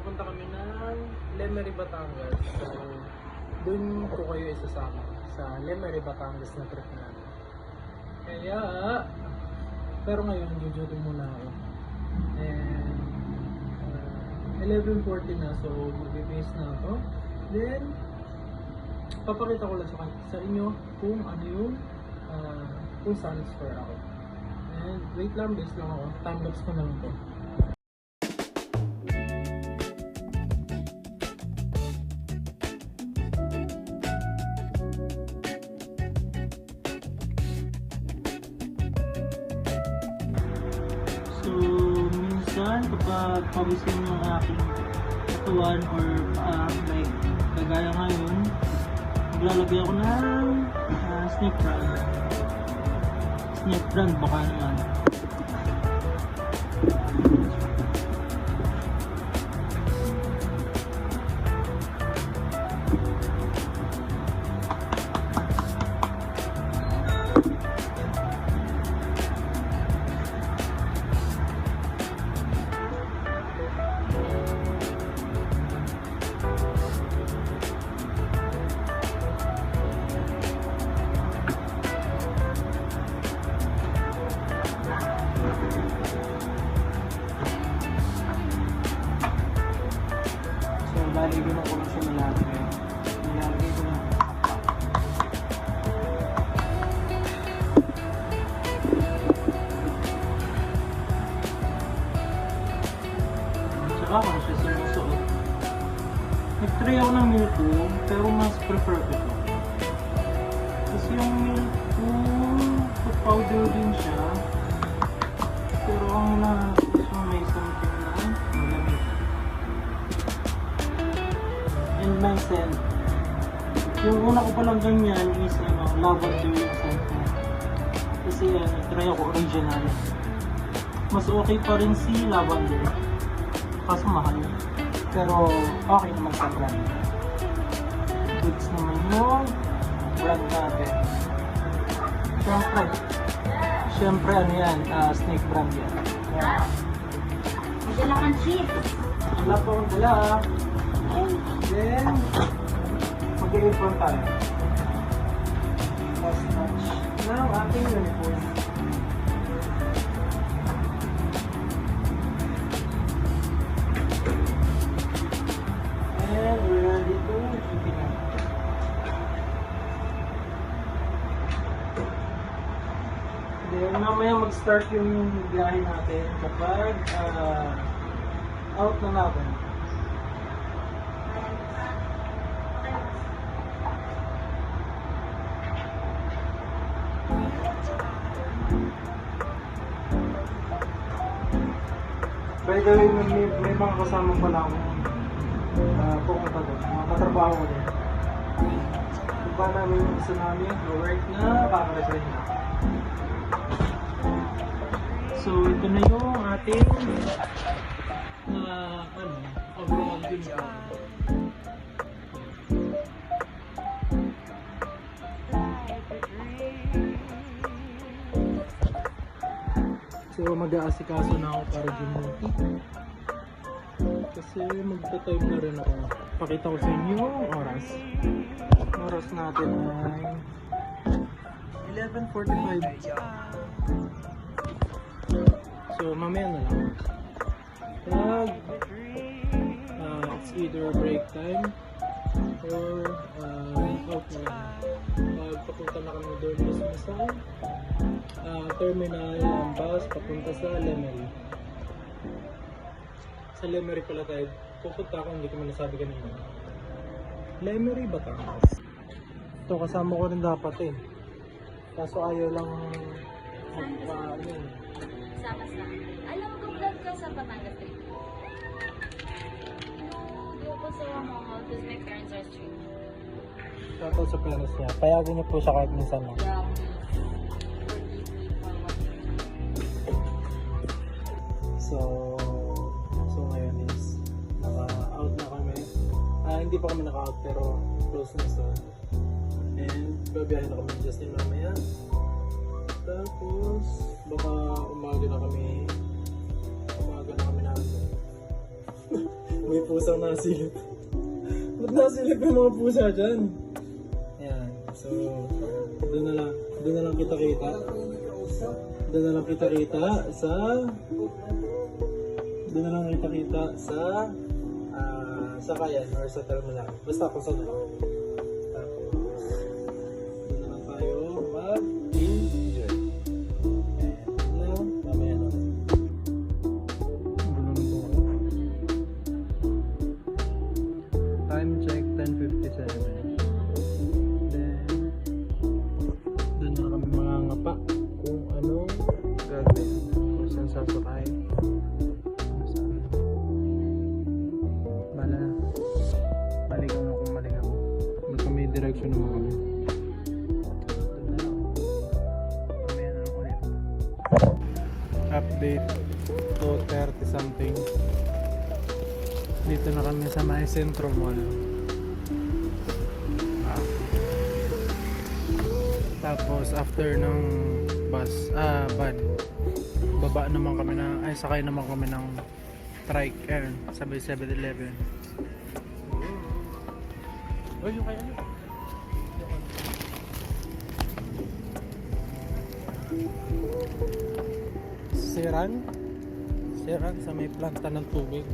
pupunta kami ng Lemery, Batangas. So, dun po kayo isasama sa Lemery, Batangas na trip namin. Kaya, pero ngayon, jujutin muna ako. And, 11:40 na, so mag-base na ako. Then, papakita ko lang sa inyo kung ano yung, kung saan store ako. And, wait lang, base lang ako. Time-lapse ko na lang to. Kapag pawisin yung aking katawan or like kagaya ngayon, maglalagay ako ng snake brand baka naman. Lalagyan ko lang siya nilagay. Nilagay ko lang. Tsaka ako siya sinusuot. Nag-try ako ng Milko, pero mas prefer ko ito. Kasi yung Milko, powder din siya. Pero ang gusto may something na malamig. And my scent. Yung una ko palang ganyan is lavender yung scent ko. Kasi try ako original. Mas okay pa rin si lavender. Kaso mahal. Pero okay naman sa brand. Goods naman yung brand natin. Siyempre ano yan, snake brand yan. Madala kang chips. Wala po akong dala. Then, mag-i-inform tayo. Last touch ng ating uniform. And we're ready to shoot it out. Then, mamaya mag-start yung biyahe natin kapag out na natin. By the way, may mga kasama pala ako pumunta doon, mga katrabaho ko din. Iba namin yung isa namin, work na, kakaresign na. So, ito na yung ating overall video. So mag-aasikaso na ako para gimuti. Kasi magta-time na rin ako. Pakita ko sa inyo yung oras. Oras natin ay 11:45. So mamaya na lang. It's either break time or out na lang. Papunta na kami doon sa terminal ng bus papunta sa Lemery. Sa Lemery pala tayo pupunta ako, hindi ko man nasabi kanina. Lemery, Batangas. Ito kasama ko rin dapat eh. Kaso ayaw lang Sama-sama. Alam mo kung vlog ka sa Batangas trip? No, di ako sa Mall because my parents are strict. Shoutout sa parents niya. Payagan niyo po siya kahit minsan lang. So ngayon is naka-out na kami. Hindi pa kami naka-out pero close na sa. And babiyahin na kami ni Justin mamaya. Tapos baka umaga na kami namin. May pusang nasilip. Ba't nasilip yung mga pusa dyan? Ayan. So, doon na lang kita-kita. Doon na lang kita-kita sa sakayan or sa terminal. Basta ako sa doon. Tapos, doon na lang tayo mag-enjoy. Now, mamaya na. Time check 10:57. Then, doon na kami mga ngapa kung anong gagawin. Kung saan sasakay. Kung saan. Maligaw na kung maligaw. Basta may direction naman kami. Doon na lang. Mamaya na lang ulit. Update 2:30 something. Dito na kami sa May Centro Mall. Tapos after ng van, baba naman kami sakay naman kami ng trike sabay 7-Eleven. Oh, yung kaya nyo. Siran sa may planta ng tubig.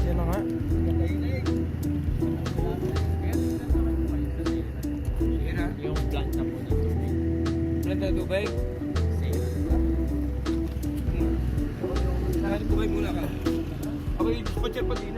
Yan na nga. Yung planta po ng tubig. Planta ng tubig? Saan tubig muna ka? Ako yung dispatcher pa din.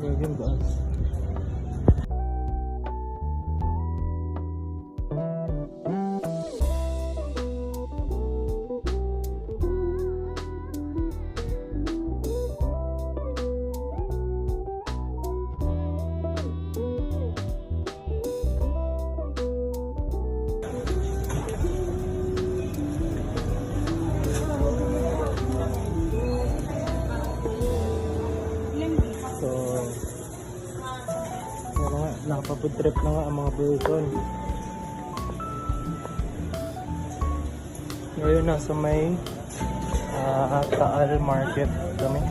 Gagawin baas. Nakapag trip na nga ang mga person. Ngayon nasa may Taal Market kami.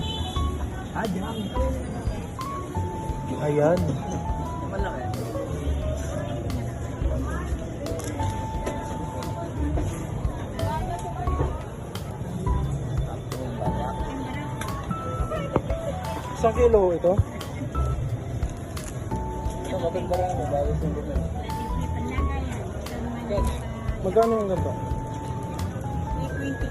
Ayan. Malaki. Isang kilo ito? Maganda rin ano, bago sa ito. Magkano ang ganda? 20.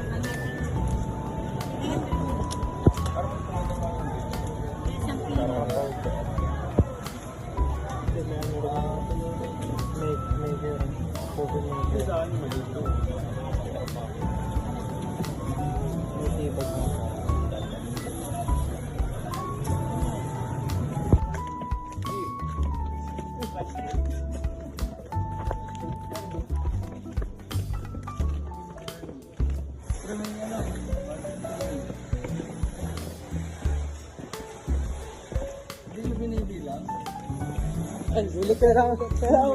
Ay, ulit kailangan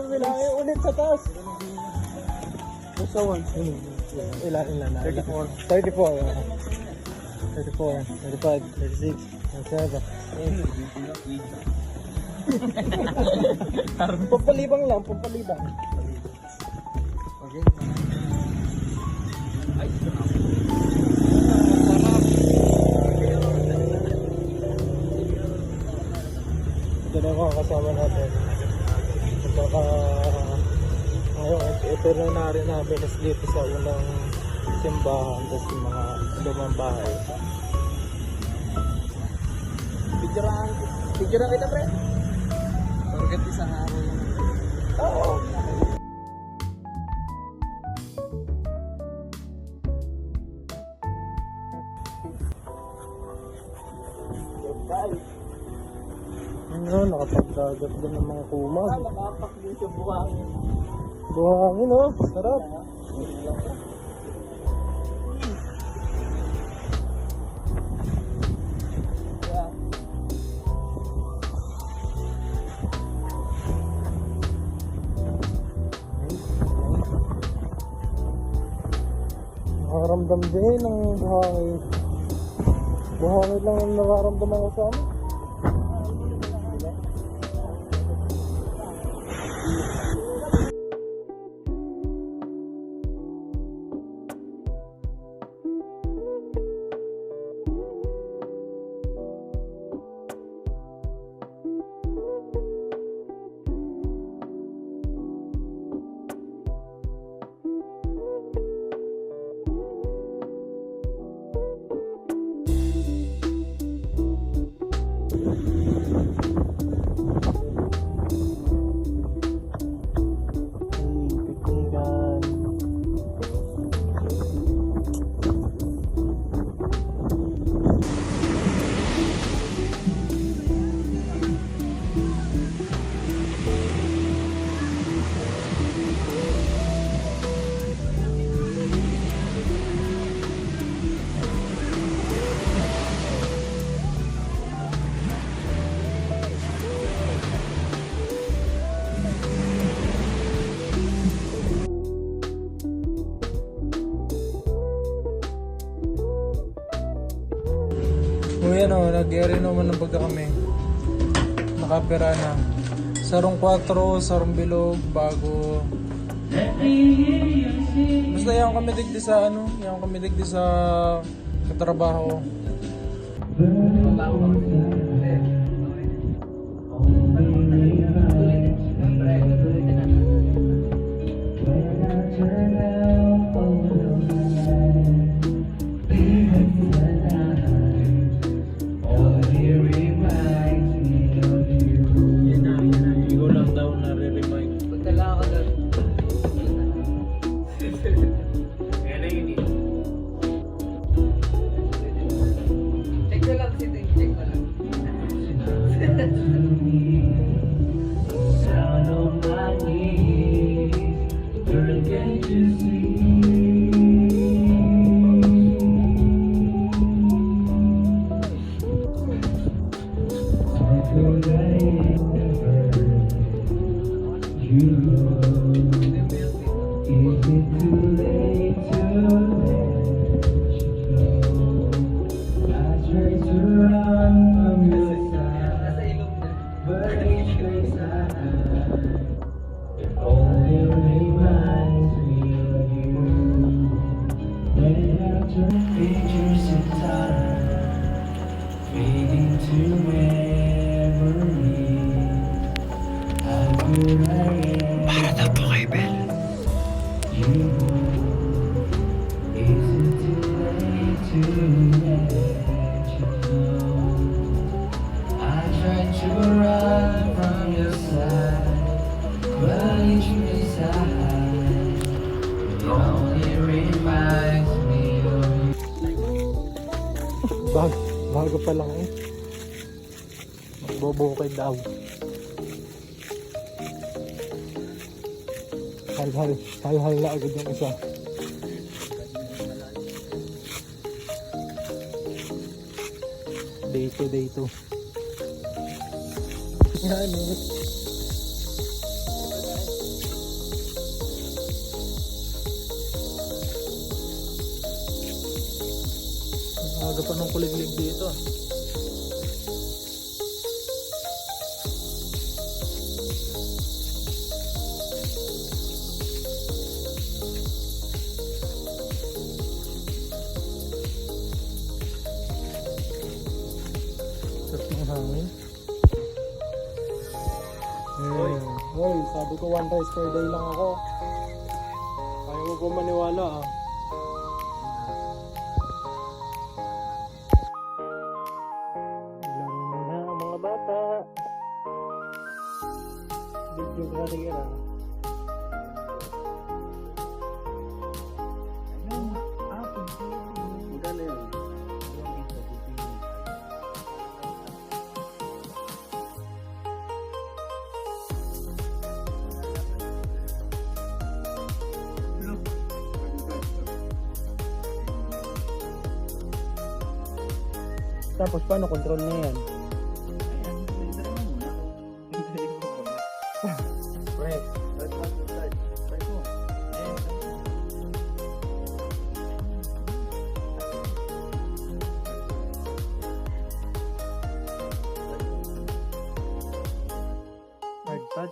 bilangin ulit sa taas. Basta once. Ilan na? 34. 34. 35, 36, 37. Pampalibang lang, pampalibang. Okay. Ay, sarap. Ito na mga kasama natin. Baka ngayon veterinary namin kasi dito sa unang simbahan, tapos yung mga lumang bahay. Picturean kita, pre. Forget isang araw lang. Oo. Ano, nakapagdagat din ng mga kumag. Makapak din sa buhangin. Buhangin, oh. Sarap. Yeah. Nakaramdam din ng buhangin. Buhangin lang ang nakaramdaman ko sa amin. Uy, ano, nag-eri naman ng baga kami. Nakapira na. Sarong 4, sarong bilog, bago. Basta yung kami digdi sa ano, yung kami digdi sa katrabaho. Ikaw lang daw nare-remind. Pagdala ka doon. Check ko lang si Ting, check ko lang. Down on my knees, girl, can't you Nasa ilog na. Pictures of time fading to memory. How good I am. Para daw po kay Bel. You. Is it too late to let you go? I tried to run from your side, but each missile only reminds me of you. Bago pa lang eh. Magbubukid daw. Hal-hal na agad yung isa. Day 2. Yan eh. Aga pa ng kuliglig dito. Sarap ng hangin. Hoy, sabi ko 1 rice per day lang ako. ko maniwala ah. Laro na mga bata. Video ka rin ah. Magkano yun? Tapos paano control na yan? Press. Hard touch.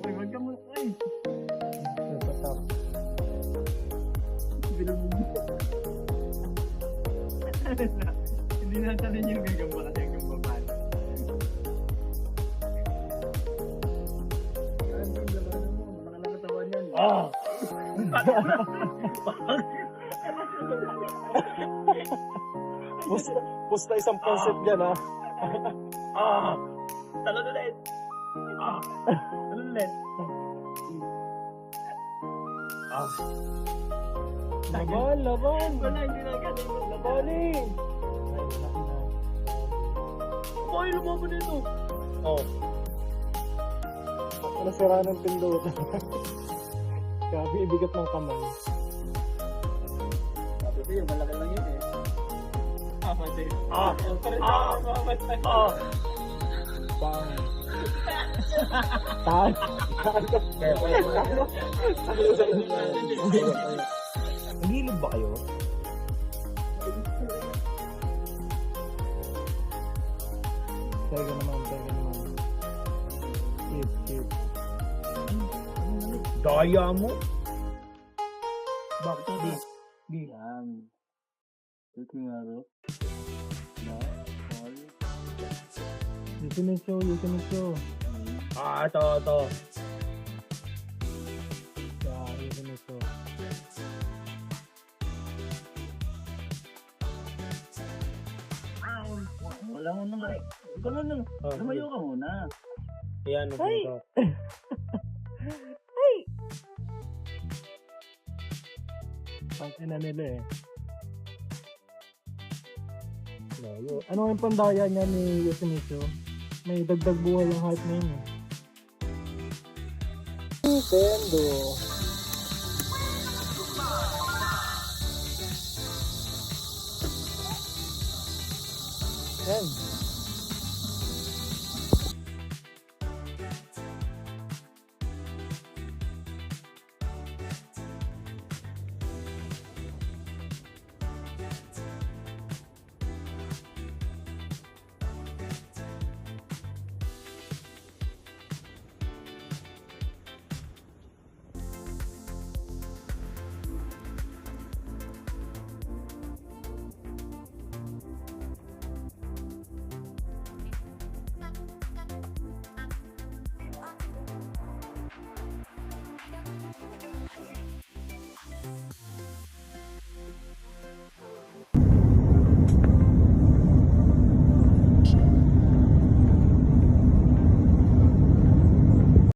Uy, wag ka mo. Uy! Tatak. Hindi na natin yung gagamba kasi yung gampapan. Yan, yung labanan mo. Malaki na katawan yan. Ah! Pusta isang concept dyan ha. Ah! Talon ulit! Ah! Talon ulit! Ah! Laban, laban! Wala, hindi na galing. Labanin! Boy, lumaban na ito! Oh. Ako nasira ng pindot. Grabe, ibigat ng kamay. Sabi ko yun, malaki lang yun eh. Ah, pati. Ah! Ah! Ah! Bang! Tahan! Nagilid ba kayo? Teka naman, teka naman. Shit. Daya mo? Bakit di? Di. Yan. Ito nga ro. Na, all. Yusumitsu. Ah, ito. Yeah, Yusumitsu. Wala mo naman. Ikaw na. Oh, Lumayo ka muna. Ayan, ito. Pangkin na nila eh. Layo. Ano yung pandaya niya ni Yoshimitsu? May dagdag buhay yung heart na yun eh. Nintendo. Yan.